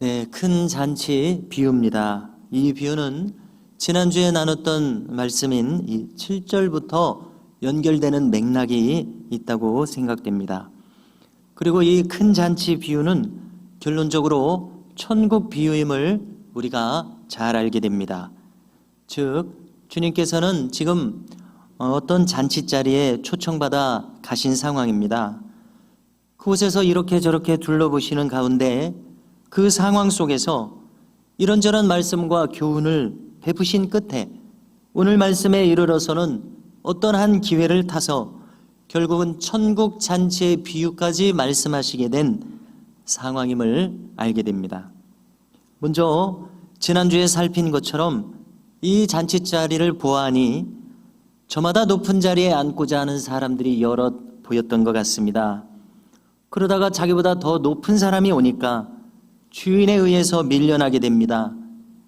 네, 큰 잔치 비유입니다. 이 비유는 지난주에 나눴던 말씀인 이 7절부터 연결되는 맥락이 있다고 생각됩니다. 그리고 이 큰 잔치 비유는 결론적으로 천국 비유임을 우리가 잘 알게 됩니다. 즉, 주님께서는 지금 어떤 잔치자리에 초청받아 가신 상황입니다. 그곳에서 이렇게 저렇게 둘러보시는 가운데 그 상황 속에서 이런저런 말씀과 교훈을 베푸신 끝에 오늘 말씀에 이르러서는 어떤 한 기회를 타서 결국은 천국 잔치의 비유까지 말씀하시게 된 상황임을 알게 됩니다. 먼저 지난주에 살핀 것처럼 이 잔치자리를 보아하니 저마다 높은 자리에 앉고자 하는 사람들이 여럿 보였던 것 같습니다. 그러다가 자기보다 더 높은 사람이 오니까 주인에 의해서 밀려나게 됩니다.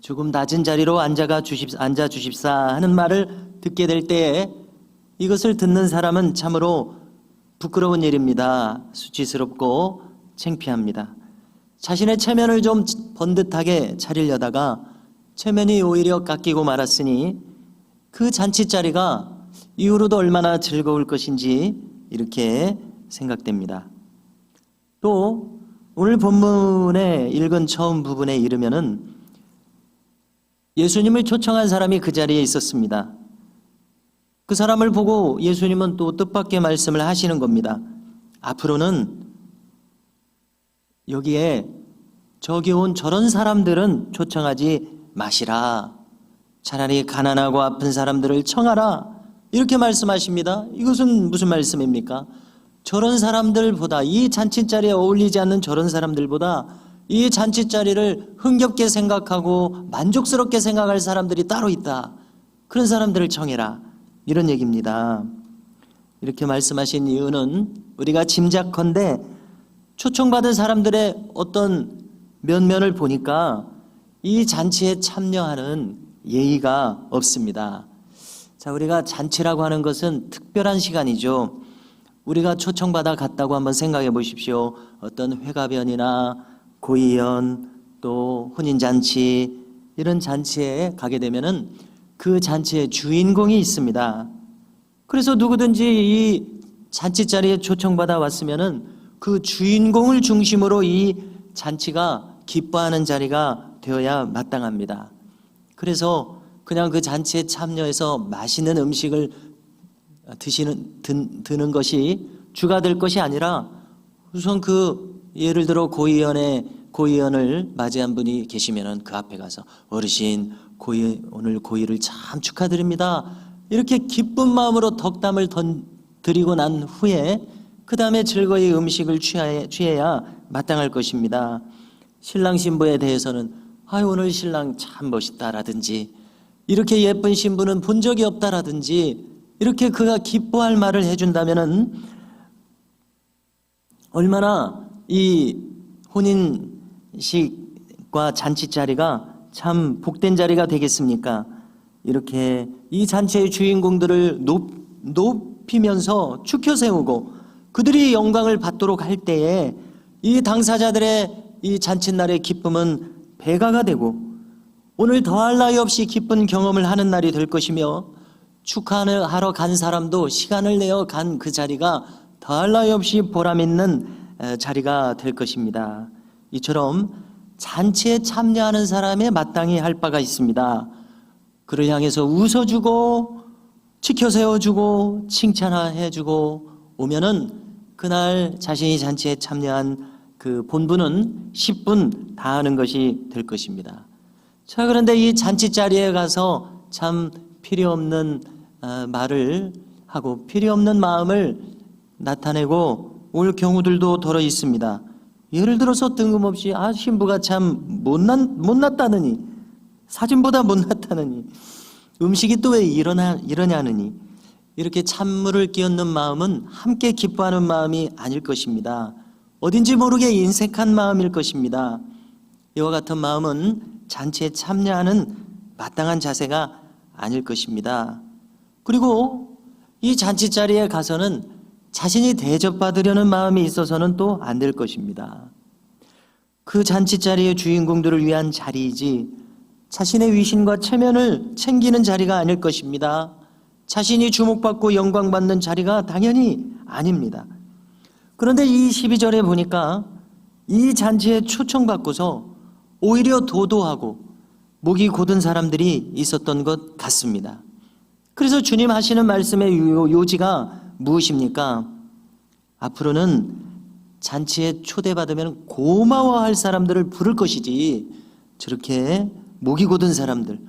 조금 낮은 자리로 앉아 주십사 하는 말을 듣게 될 때에 이것을 듣는 사람은 참으로 부끄러운 일입니다. 수치스럽고 창피합니다. 자신의 체면을 좀 번듯하게 차리려다가 체면이 오히려 깎이고 말았으니 그 잔치자리가 이후로도 얼마나 즐거울 것인지 이렇게 생각됩니다. 또 오늘 본문에 읽은 처음 부분에 이르면은 예수님을 초청한 사람이 그 자리에 있었습니다. 그 사람을 보고 예수님은 또 뜻밖의 말씀을 하시는 겁니다. 앞으로는 여기에 저기 온 저런 사람들은 초청하지 마시라. 차라리 가난하고 아픈 사람들을 청하라. 이렇게 말씀하십니다. 이것은 무슨 말씀입니까? 저런 사람들보다, 이 잔치자리에 어울리지 않는 저런 사람들보다 이 잔치자리를 흥겹게 생각하고 만족스럽게 생각할 사람들이 따로 있다. 그런 사람들을 청해라. 이런 얘기입니다. 이렇게 말씀하신 이유는 우리가 짐작컨대 초청받은 사람들의 어떤 면면을 보니까 이 잔치에 참여하는 예의가 없습니다. 자, 우리가 잔치라고 하는 것은 특별한 시간이죠. 우리가 초청받아 갔다고 한번 생각해 보십시오. 어떤 회가변이나 고이연 또 혼인잔치 이런 잔치에 가게 되면은 그 잔치의 주인공이 있습니다. 그래서 누구든지 이 잔치 자리에 초청받아 왔으면은 그 주인공을 중심으로 이 잔치가 기뻐하는 자리가 되어야 마땅합니다. 그래서 그냥 그 잔치에 참여해서 맛있는 음식을 드는 것이 주가 될 것이 아니라 우선 예를 들어 고이연을 맞이한 분이 계시면은 그 앞에 가서 어르신 오늘 고이를 참 축하드립니다. 이렇게 기쁜 마음으로 덕담을 드리고 난 후에 그 다음에 즐거이 음식을 취해야 마땅할 것입니다. 신랑 신부에 대해서는 오늘 신랑 참 멋있다라든지 이렇게 예쁜 신부는 본 적이 없다라든지 이렇게 그가 기뻐할 말을 해준다면은 얼마나 이 혼인식과 잔치 자리가 참 복된 자리가 되겠습니까? 이렇게 이 잔치의 주인공들을 높이면서 축혀 세우고 그들이 영광을 받도록 할 때에 이 당사자들의 이 잔칫날의 기쁨은 배가가 되고 오늘 더할 나위 없이 기쁜 경험을 하는 날이 될 것이며 축하하러 간 사람도 시간을 내어 간 그 자리가 더할 나위 없이 보람있는 자리가 될 것입니다. 이처럼 잔치에 참여하는 사람에 마땅히 할 바가 있습니다. 그를 향해서 웃어주고 지켜 세워주고 칭찬해주고 오면은 그날 자신이 잔치에 참여한 그 본분은 10분 다하는 것이 될 것입니다. 자, 그런데 이 잔치 자리에 가서 참 필요 없는 말을 하고 필요 없는 마음을 나타내고 올 경우들도 더러 있습니다. 예를 들어서 뜬금없이 신부가 참 못났다느니 사진보다 못났다느니 음식이 또 왜 이러냐느니 이렇게 찬물을 끼얹는 마음은 함께 기뻐하는 마음이 아닐 것입니다. 어딘지 모르게 인색한 마음일 것입니다. 이와 같은 마음은 잔치에 참여하는 마땅한 자세가 아닐 것입니다. 그리고 이 잔치 자리에 가서는 자신이 대접받으려는 마음이 있어서는 또 안 될 것입니다. 그 잔치자리의 주인공들을 위한 자리이지 자신의 위신과 체면을 챙기는 자리가 아닐 것입니다. 자신이 주목받고 영광받는 자리가 당연히 아닙니다. 그런데 이 12절에 보니까 이 잔치에 초청받고서 오히려 도도하고 목이 곧은 사람들이 있었던 것 같습니다. 그래서 주님 하시는 말씀의 요지가 무엇입니까? 앞으로는 잔치에 초대받으면 고마워할 사람들을 부를 것이지, 저렇게 목이 곧은 사람들,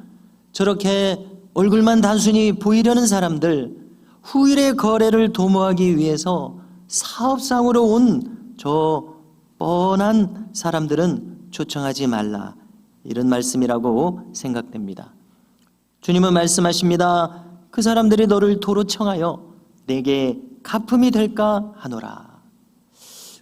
저렇게 얼굴만 단순히 보이려는 사람들, 후일의 거래를 도모하기 위해서 사업상으로 온 저 뻔한 사람들은 초청하지 말라, 이런 말씀이라고 생각됩니다. 주님은 말씀하십니다. 그 사람들이 너를 도로 청하여 내게 갚음이 될까 하노라.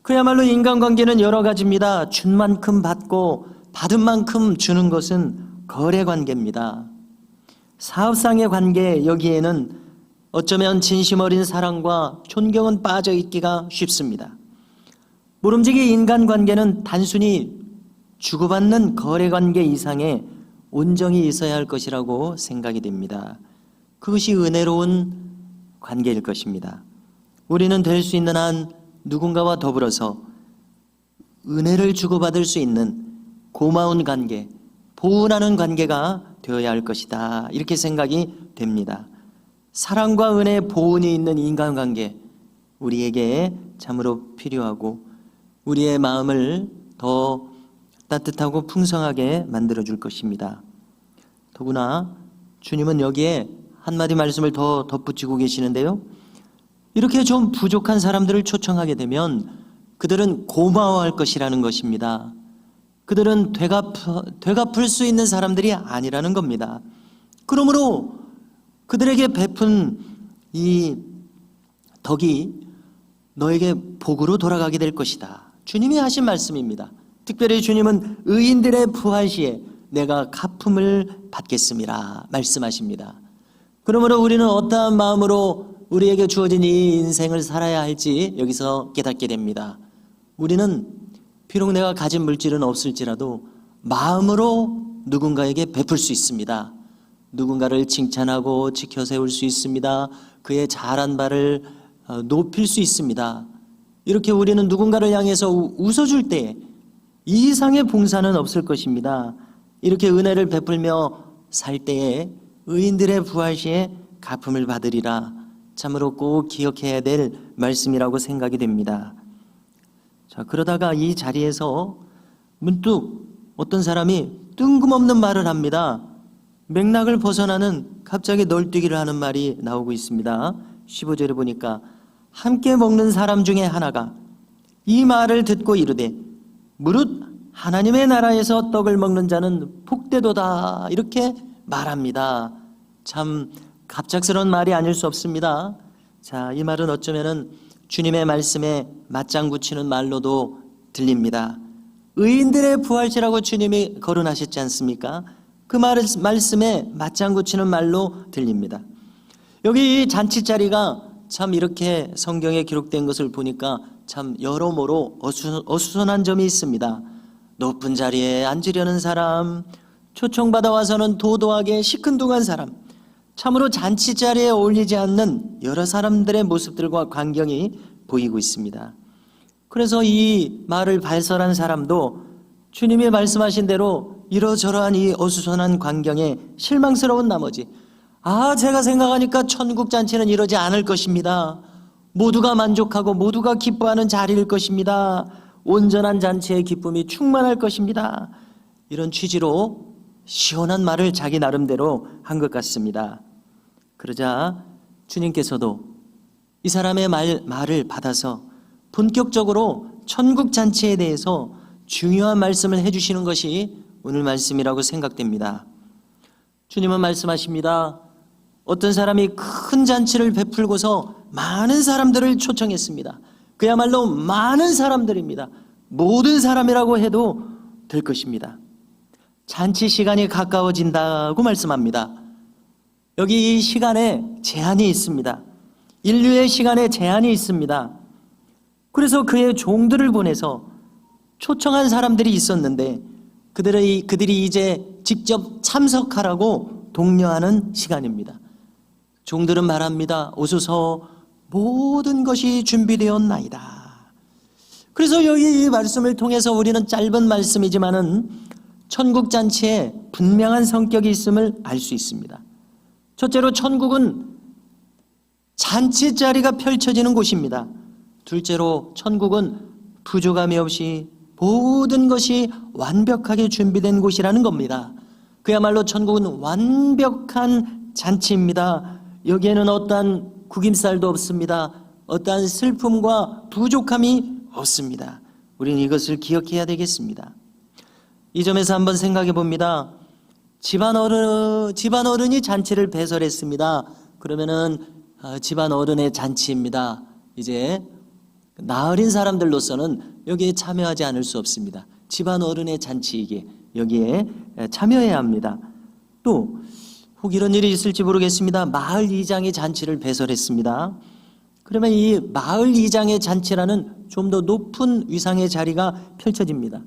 그야말로 인간관계는 여러 가지입니다. 준 만큼 받고 받은 만큼 주는 것은 거래관계입니다. 사업상의 관계, 여기에는 어쩌면 진심 어린 사랑과 존경은 빠져 있기가 쉽습니다. 모름지기 인간관계는 단순히 주고받는 거래관계 이상의 온정이 있어야 할 것이라고 생각이 됩니다. 그것이 은혜로운 관계일 것입니다. 우리는 될 수 있는 한 누군가와 더불어서 은혜를 주고받을 수 있는 고마운 관계, 보은하는 관계가 되어야 할 것이다, 이렇게 생각이 됩니다. 사랑과 은혜, 보은이 있는 인간관계, 우리에게 참으로 필요하고 우리의 마음을 더 따뜻하고 풍성하게 만들어줄 것입니다. 더구나 주님은 여기에 한마디 말씀을 더 덧붙이고 계시는데요, 이렇게 좀 부족한 사람들을 초청하게 되면 그들은 고마워할 것이라는 것입니다. 그들은 되갚을 수 있는 사람들이 아니라는 겁니다. 그러므로 그들에게 베푼 이 덕이 너에게 복으로 돌아가게 될 것이다, 주님이 하신 말씀입니다. 특별히 주님은 의인들의 부활 시에 내가 갚음을 받겠음이라 말씀하십니다. 그러므로 우리는 어떠한 마음으로 우리에게 주어진 이 인생을 살아야 할지 여기서 깨닫게 됩니다. 우리는 비록 내가 가진 물질은 없을지라도 마음으로 누군가에게 베풀 수 있습니다. 누군가를 칭찬하고 지켜 세울 수 있습니다. 그의 잘한 바를 높일 수 있습니다. 이렇게 우리는 누군가를 향해서 웃어줄 때 이 이상의 봉사는 없을 것입니다. 이렇게 은혜를 베풀며 살 때에 의인들의 부활 시에 갚음을 받으리라, 참으로 꼭 기억해야 될 말씀이라고 생각이 됩니다. 자, 그러다가 이 자리에서 문득 어떤 사람이 뜬금없는 말을 합니다. 맥락을 벗어나는 갑자기 널뛰기를 하는 말이 나오고 있습니다. 15절에 보니까 함께 먹는 사람 중에 하나가 이 말을 듣고 이르되 무릇 하나님의 나라에서 떡을 먹는 자는 복되도다, 이렇게 말합니다. 참 갑작스러운 말이 아닐 수 없습니다. 자, 이 말은 어쩌면은 주님의 말씀에 맞장구 치는 말로도 들립니다. 의인들의 부활시라고 주님이 거론하셨지 않습니까? 그 말씀에 맞장구 치는 말로 들립니다. 여기 이 잔치자리가 참 이렇게 성경에 기록된 것을 보니까 참 여러모로 어수선한 점이 있습니다. 높은 자리에 앉으려는 사람, 초청받아 와서는 도도하게 시큰둥한 사람, 참으로 잔치자리에 어울리지 않는 여러 사람들의 모습들과 광경이 보이고 있습니다. 그래서 이 말을 발설한 사람도 주님이 말씀하신 대로 이러저러한 이 어수선한 광경에 실망스러운 나머지, 제가 생각하니까 천국 잔치는 이러지 않을 것입니다. 모두가 만족하고 모두가 기뻐하는 자리일 것입니다. 온전한 잔치의 기쁨이 충만할 것입니다. 이런 취지로 시원한 말을 자기 나름대로 한 것 같습니다. 그러자 주님께서도 이 사람의 말을 받아서 본격적으로 천국 잔치에 대해서 중요한 말씀을 해주시는 것이 오늘 말씀이라고 생각됩니다. 주님은 말씀하십니다. 어떤 사람이 큰 잔치를 베풀고서 많은 사람들을 초청했습니다. 그야말로 많은 사람들입니다. 모든 사람이라고 해도 될 것입니다. 잔치 시간이 가까워진다고 말씀합니다. 여기 이 시간에 제한이 있습니다. 인류의 시간에 제한이 있습니다. 그래서 그의 종들을 보내서 초청한 사람들이 있었는데 그들이 이제 직접 참석하라고 독려하는 시간입니다. 종들은 말합니다. 오소서, 모든 것이 준비되었나이다. 그래서 여기 이 말씀을 통해서 우리는 짧은 말씀이지만은 천국 잔치에 분명한 성격이 있음을 알 수 있습니다. 첫째로 천국은 잔치 자리가 펼쳐지는 곳입니다. 둘째로 천국은 부족함이 없이 모든 것이 완벽하게 준비된 곳이라는 겁니다. 그야말로 천국은 완벽한 잔치입니다. 여기에는 어떠한 구김살도 없습니다. 어떠한 슬픔과 부족함이 없습니다. 우리는 이것을 기억해야 되겠습니다. 이 점에서 한번 생각해 봅니다. 집안 어른이 잔치를 배설했습니다. 그러면은 집안 어른의 잔치입니다. 이제 나어린 사람들로서는 여기에 참여하지 않을 수 없습니다. 집안 어른의 잔치이기에 여기에 참여해야 합니다. 또 혹 이런 일이 있을지 모르겠습니다. 마을 이장이 잔치를 배설했습니다. 그러면 이 마을 이장의 잔치라는 좀 더 높은 위상의 자리가 펼쳐집니다.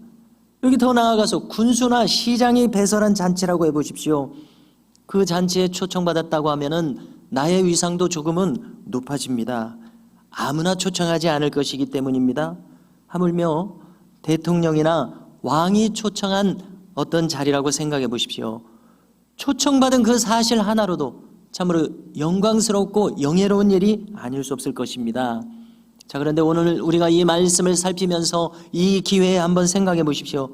여기 더 나아가서 군수나 시장이 배설한 잔치라고 해보십시오. 그 잔치에 초청받았다고 하면은 나의 위상도 조금은 높아집니다. 아무나 초청하지 않을 것이기 때문입니다. 하물며 대통령이나 왕이 초청한 어떤 자리라고 생각해 보십시오. 초청받은 그 사실 하나로도 참으로 영광스럽고 영예로운 일이 아닐 수 없을 것입니다. 자, 그런데 오늘 우리가 이 말씀을 살피면서 이 기회에 한번 생각해 보십시오.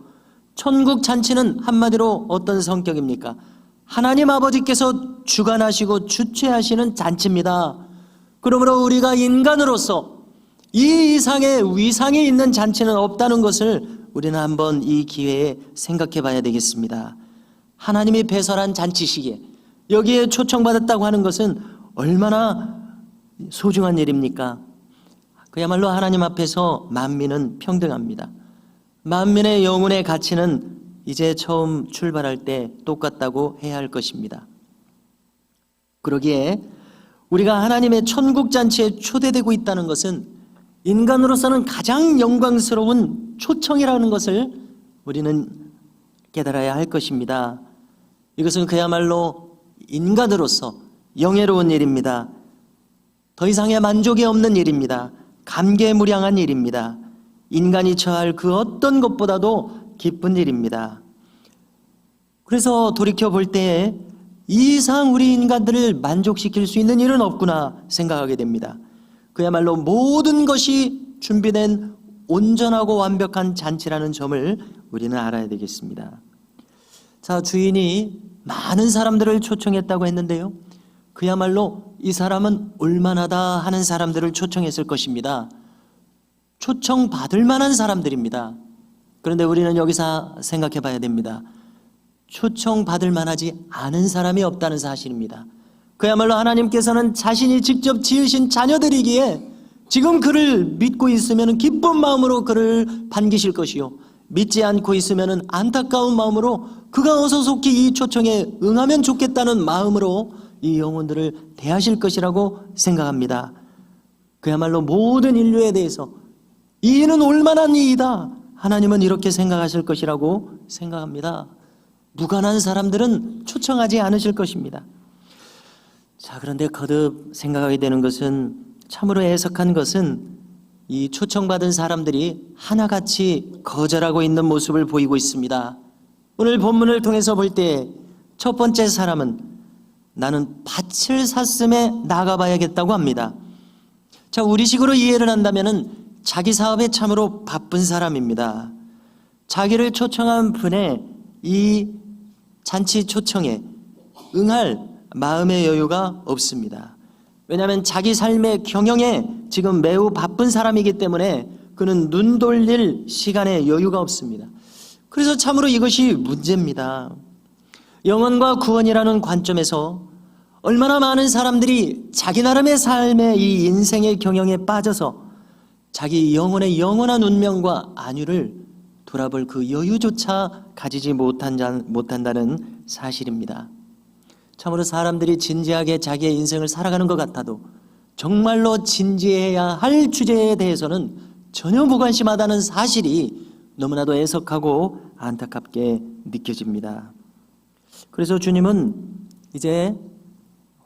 천국 잔치는 한마디로 어떤 성격입니까? 하나님 아버지께서 주관하시고 주최하시는 잔치입니다. 그러므로 우리가 인간으로서 이 이상의 위상이 있는 잔치는 없다는 것을 우리는 한번 이 기회에 생각해 봐야 되겠습니다. 하나님이 배설한 잔치시기에 여기에 초청받았다고 하는 것은 얼마나 소중한 일입니까? 그야말로 하나님 앞에서 만민은 평등합니다. 만민의 영혼의 가치는 이제 처음 출발할 때 똑같다고 해야 할 것입니다. 그러기에 우리가 하나님의 천국 잔치에 초대되고 있다는 것은 인간으로서는 가장 영광스러운 초청이라는 것을 우리는 깨달아야 할 것입니다. 이것은 그야말로 인간으로서 영예로운 일입니다. 더 이상의 만족이 없는 일입니다. 감개무량한 일입니다. 인간이 처할 그 어떤 것보다도 기쁜 일입니다. 그래서 돌이켜 볼 때에 이 이상 우리 인간들을 만족시킬 수 있는 일은 없구나 생각하게 됩니다. 그야말로 모든 것이 준비된 온전하고 완벽한 잔치라는 점을 우리는 알아야 되겠습니다. 자, 주인이 많은 사람들을 초청했다고 했는데요. 그야말로 이 사람은 올만하다 하는 사람들을 초청했을 것입니다. 초청받을 만한 사람들입니다. 그런데 우리는 여기서 생각해 봐야 됩니다. 초청받을 만하지 않은 사람이 없다는 사실입니다. 그야말로 하나님께서는 자신이 직접 지으신 자녀들이기에 지금 그를 믿고 있으면 기쁜 마음으로 그를 반기실 것이요, 믿지 않고 있으면 안타까운 마음으로 그가 어서 속히 이 초청에 응하면 좋겠다는 마음으로 이 영혼들을 대하실 것이라고 생각합니다. 그야말로 모든 인류에 대해서 이 일은 올만한 일이다, 하나님은 이렇게 생각하실 것이라고 생각합니다. 무관한 사람들은 초청하지 않으실 것입니다. 자, 그런데 거듭 생각하게 되는 것은, 참으로 애석한 것은 이 초청받은 사람들이 하나같이 거절하고 있는 모습을 보이고 있습니다. 오늘 본문을 통해서 볼 때 첫 번째 사람은 나는 밭을 샀음에 나가봐야겠다고 합니다. 자, 우리식으로 이해를 한다면은 자기 사업에 참으로 바쁜 사람입니다. 자기를 초청한 분의 이 잔치 초청에 응할 마음의 여유가 없습니다. 왜냐하면 자기 삶의 경영에 지금 매우 바쁜 사람이기 때문에 그는 눈 돌릴 시간의 여유가 없습니다. 그래서 참으로 이것이 문제입니다. 영혼과 구원이라는 관점에서 얼마나 많은 사람들이 자기 나름의 삶의 이 인생의 경영에 빠져서 자기 영혼의 영원한 운명과 안위를 돌아볼 그 여유조차 가지지 못한다는 사실입니다. 참으로 사람들이 진지하게 자기의 인생을 살아가는 것 같아도 정말로 진지해야 할 주제에 대해서는 전혀 무관심하다는 사실이 너무나도 애석하고 안타깝게 느껴집니다. 그래서 주님은 이제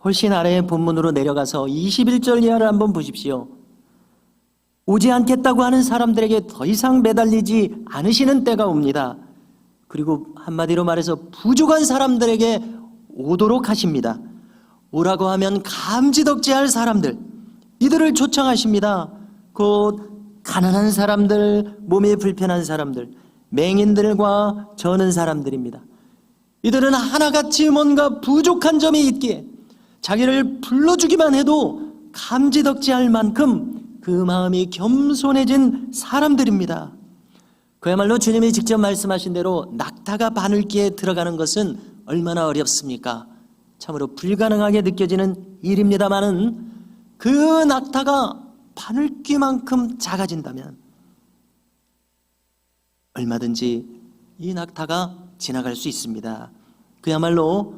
훨씬 아래의 본문으로 내려가서 21절 이하를 한번 보십시오. 오지 않겠다고 하는 사람들에게 더 이상 매달리지 않으시는 때가 옵니다. 그리고 한마디로 말해서 부족한 사람들에게 오도록 하십니다. 오라고 하면 감지덕지할 사람들, 이들을 초청하십니다. 곧 가난한 사람들, 몸이 불편한 사람들, 맹인들과 저는 사람들입니다. 이들은 하나같이 뭔가 부족한 점이 있기에 자기를 불러주기만 해도 감지덕지할 만큼 그 마음이 겸손해진 사람들입니다. 그야말로 주님이 직접 말씀하신 대로 낙타가 바늘귀에 들어가는 것은 얼마나 어렵습니까? 참으로 불가능하게 느껴지는 일입니다마는 그 낙타가 바늘귀만큼 작아진다면 얼마든지 이 낙타가 지나갈 수 있습니다. 그야말로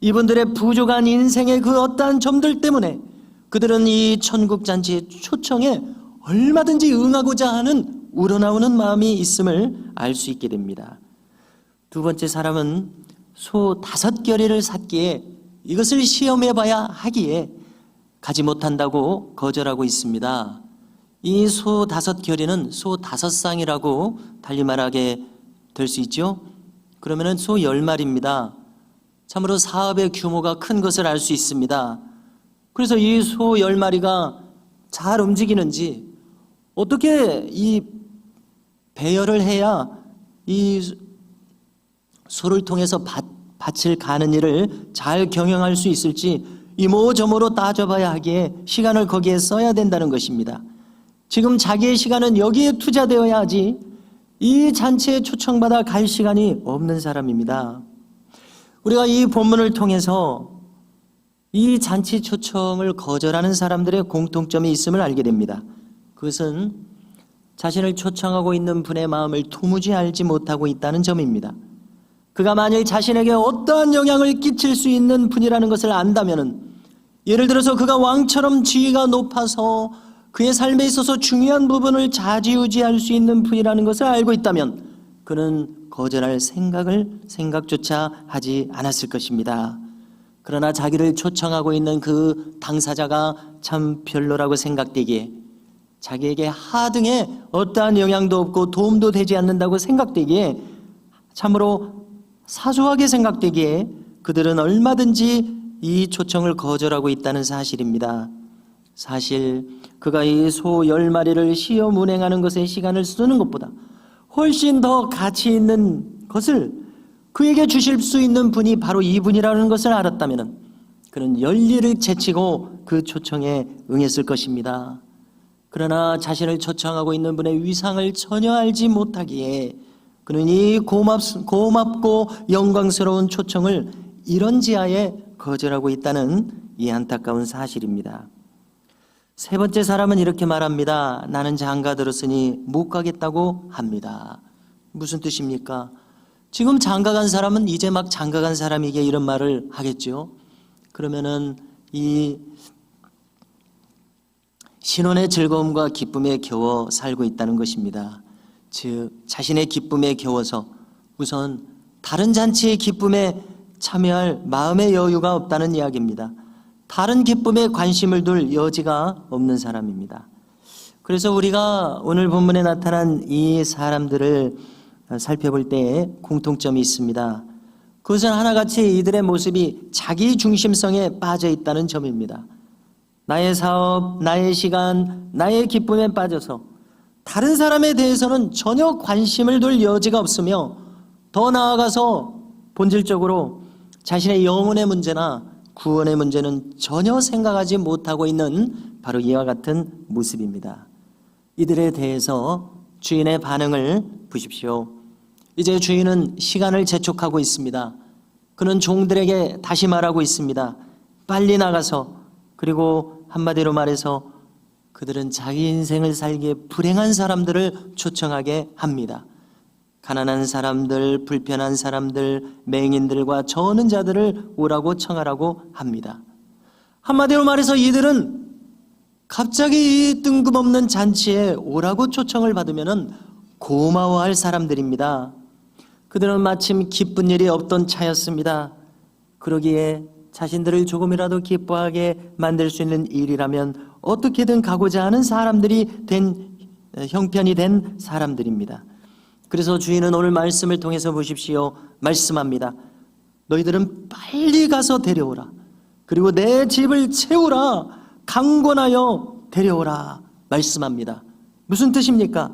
이분들의 부족한 인생의 그 어떠한 점들 때문에 그들은 이 천국잔치의 초청에 얼마든지 응하고자 하는 우러나오는 마음이 있음을 알 수 있게 됩니다. 두 번째 사람은 소 5겨리를 샀기에 이것을 시험해봐야 하기에 가지 못한다고 거절하고 있습니다. 이 소 5겨리는 소 5쌍이라고 달리 말하게 될 수 있죠. 그러면 소 10마리입니다. 참으로 사업의 규모가 큰 것을 알 수 있습니다. 그래서 이 소 10마리가 잘 움직이는지 어떻게 이 배열을 해야 이 소를 통해서 밭을 가는 일을 잘 경영할 수 있을지 이모저모로 따져봐야 하기에 시간을 거기에 써야 된다는 것입니다. 지금 자기의 시간은 여기에 투자되어야 하지 이 잔치에 초청받아 갈 시간이 없는 사람입니다. 우리가 이 본문을 통해서 이 잔치 초청을 거절하는 사람들의 공통점이 있음을 알게 됩니다. 그것은 자신을 초청하고 있는 분의 마음을 도무지 알지 못하고 있다는 점입니다. 그가 만일 자신에게 어떠한 영향을 끼칠 수 있는 분이라는 것을 안다면, 예를 들어서 그가 왕처럼 지위가 높아서 그의 삶에 있어서 중요한 부분을 좌지우지할 수 있는 분이라는 것을 알고 있다면 그는 거절할 생각조차 하지 않았을 것입니다. 그러나 자기를 초청하고 있는 그 당사자가 참 별로라고 생각되기에, 자기에게 하등에 어떠한 영향도 없고 도움도 되지 않는다고 생각되기에, 참으로 사소하게 생각되기에 그들은 얼마든지 이 초청을 거절하고 있다는 사실입니다. 사실 그가 이 소 10마리를 시험 운행하는 것에 시간을 쓰는 것보다 훨씬 더 가치 있는 것을 그에게 주실 수 있는 분이 바로 이분이라는 것을 알았다면 그는 열일을 제치고 그 초청에 응했을 것입니다. 그러나 자신을 초청하고 있는 분의 위상을 전혀 알지 못하기에 그는 이 고맙고 영광스러운 초청을 이런 지하에 거절하고 있다는 이 안타까운 사실입니다. 세 번째 사람은 이렇게 말합니다. 나는 장가 들었으니 못 가겠다고 합니다. 무슨 뜻입니까? 지금 장가 간 사람은 이제 막 장가 간 사람에게 이런 말을 하겠죠. 그러면은 이 신혼의 즐거움과 기쁨에 겨워 살고 있다는 것입니다. 즉 자신의 기쁨에 겨워서 우선 다른 잔치의 기쁨에 참여할 마음의 여유가 없다는 이야기입니다. 다른 기쁨에 관심을 둘 여지가 없는 사람입니다. 그래서 우리가 오늘 본문에 나타난 이 사람들을 살펴볼 때에 공통점이 있습니다. 그것은 하나같이 이들의 모습이 자기 중심성에 빠져 있다는 점입니다. 나의 사업, 나의 시간, 나의 기쁨에 빠져서 다른 사람에 대해서는 전혀 관심을 둘 여지가 없으며, 더 나아가서 본질적으로 자신의 영혼의 문제나 구원의 문제는 전혀 생각하지 못하고 있는 바로 이와 같은 모습입니다. 이들에 대해서 주인의 반응을 보십시오. 이제 주인은 시간을 재촉하고 있습니다. 그는 종들에게 다시 말하고 있습니다. 빨리 나가서, 그리고 한마디로 말해서 그들은 자기 인생을 살기에 불행한 사람들을 초청하게 합니다. 가난한 사람들, 불편한 사람들, 맹인들과 저는 자들을 오라고 청하라고 합니다. 한마디로 말해서 이들은 갑자기 이 뜬금없는 잔치에 오라고 초청을 받으면 고마워할 사람들입니다. 그들은 마침 기쁜 일이 없던 차였습니다. 그러기에 자신들을 조금이라도 기뻐하게 만들 수 있는 일이라면 어떻게든 가고자 하는 사람들이 형편이 된 사람들입니다. 그래서 주인은 오늘 말씀을 통해서 보십시오. 말씀합니다. 너희들은 빨리 가서 데려오라. 그리고 내 집을 채우라. 강권하여 데려오라. 말씀합니다. 무슨 뜻입니까?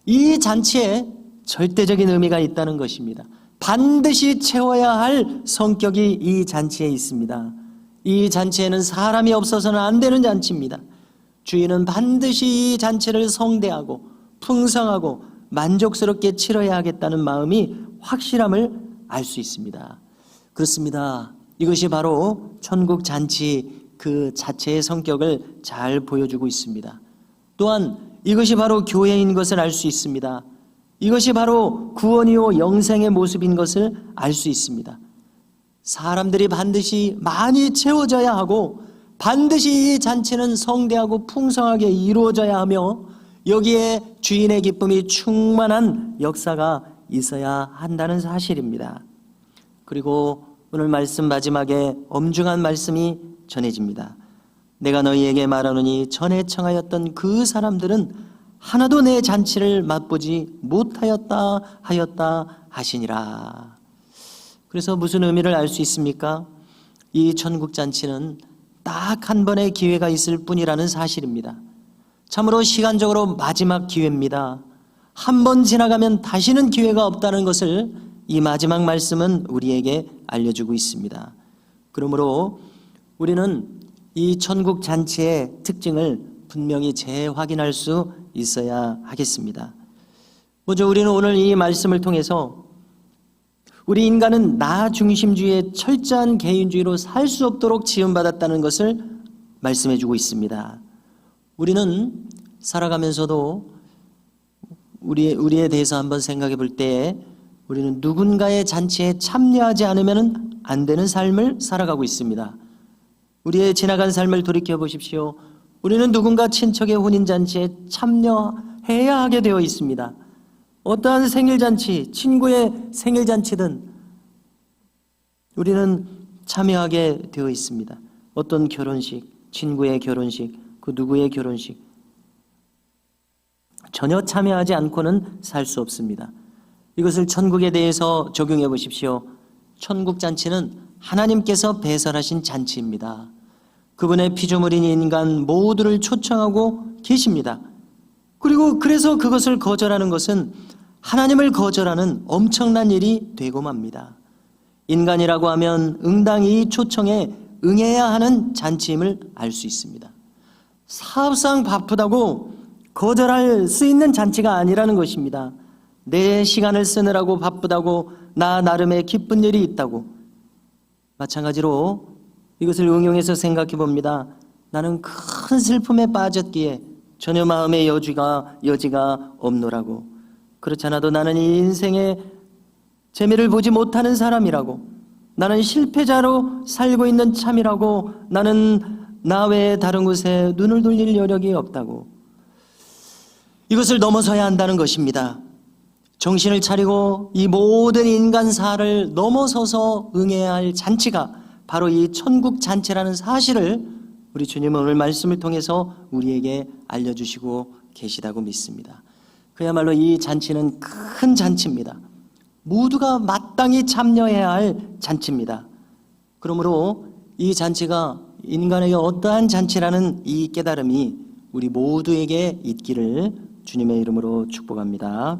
이 잔치에 절대적인 의미가 있다는 것입니다. 반드시 채워야 할 성격이 이 잔치에 있습니다. 이 잔치에는 사람이 없어서는 안 되는 잔치입니다. 주인은 반드시 이 잔치를 성대하고 풍성하고 만족스럽게 치러야 하겠다는 마음이 확실함을 알 수 있습니다. 그렇습니다. 이것이 바로 천국 잔치 그 자체의 성격을 잘 보여주고 있습니다. 또한 이것이 바로 교회인 것을 알 수 있습니다. 이것이 바로 구원이요 영생의 모습인 것을 알 수 있습니다. 사람들이 반드시 많이 채워져야 하고 반드시 이 잔치는 성대하고 풍성하게 이루어져야 하며 여기에 주인의 기쁨이 충만한 역사가 있어야 한다는 사실입니다. 그리고 오늘 말씀 마지막에 엄중한 말씀이 전해집니다. 내가 너희에게 말하노니 전에 청하였던 그 사람들은 하나도 내 잔치를 맛보지 못하였다 하였다 하시니라. 그래서 무슨 의미를 알 수 있습니까? 이 천국 잔치는 딱 한 번의 기회가 있을 뿐이라는 사실입니다. 참으로 시간적으로 마지막 기회입니다. 한 번 지나가면 다시는 기회가 없다는 것을 이 마지막 말씀은 우리에게 알려주고 있습니다. 그러므로 우리는 이 천국 잔치의 특징을 분명히 재확인할 수 있어야 하겠습니다. 먼저 우리는 오늘 이 말씀을 통해서 우리 인간은 나 중심주의의 철저한 개인주의로 살 수 없도록 지음받았다는 것을 말씀해 주고 있습니다. 우리는 살아가면서도 우리에 대해서 한번 생각해 볼 때 우리는 누군가의 잔치에 참여하지 않으면 안 되는 삶을 살아가고 있습니다. 우리의 지나간 삶을 돌이켜 보십시오. 우리는 누군가 친척의 혼인잔치에 참여해야 하게 되어 있습니다. 어떠한 생일잔치, 친구의 생일잔치든 우리는 참여하게 되어 있습니다. 어떤 결혼식, 친구의 결혼식, 그 누구의 결혼식 전혀 참여하지 않고는 살 수 없습니다. 이것을 천국에 대해서 적용해 보십시오. 천국 잔치는 하나님께서 배설하신 잔치입니다. 그분의 피조물인 인간 모두를 초청하고 계십니다. 그리고 그래서 그것을 거절하는 것은 하나님을 거절하는 엄청난 일이 되고 맙니다. 인간이라고 하면 응당히 이 초청에 응해야 하는 잔치임을 알 수 있습니다. 사업상 바쁘다고 거절할 수 있는 잔치가 아니라는 것입니다. 내 시간을 쓰느라고 바쁘다고 나 나름의 기쁜 일이 있다고. 마찬가지로 이것을 응용해서 생각해 봅니다. 나는 큰 슬픔에 빠졌기에 전혀 마음의 여지가 없노라고. 그렇지 않아도 나는 이 인생의 재미를 보지 못하는 사람이라고. 나는 실패자로 살고 있는 참이라고. 나는 나 외에 다른 곳에 눈을 돌릴 여력이 없다고. 이것을 넘어서야 한다는 것입니다. 정신을 차리고 이 모든 인간사를 넘어서서 응해야 할 잔치가 바로 이 천국 잔치라는 사실을 우리 주님은 오늘 말씀을 통해서 우리에게 알려주시고 계시다고 믿습니다. 그야말로 이 잔치는 큰 잔치입니다. 모두가 마땅히 참여해야 할 잔치입니다. 그러므로 이 잔치가 인간에게 어떠한 잔치라는 이 깨달음이 우리 모두에게 있기를 주님의 이름으로 축복합니다.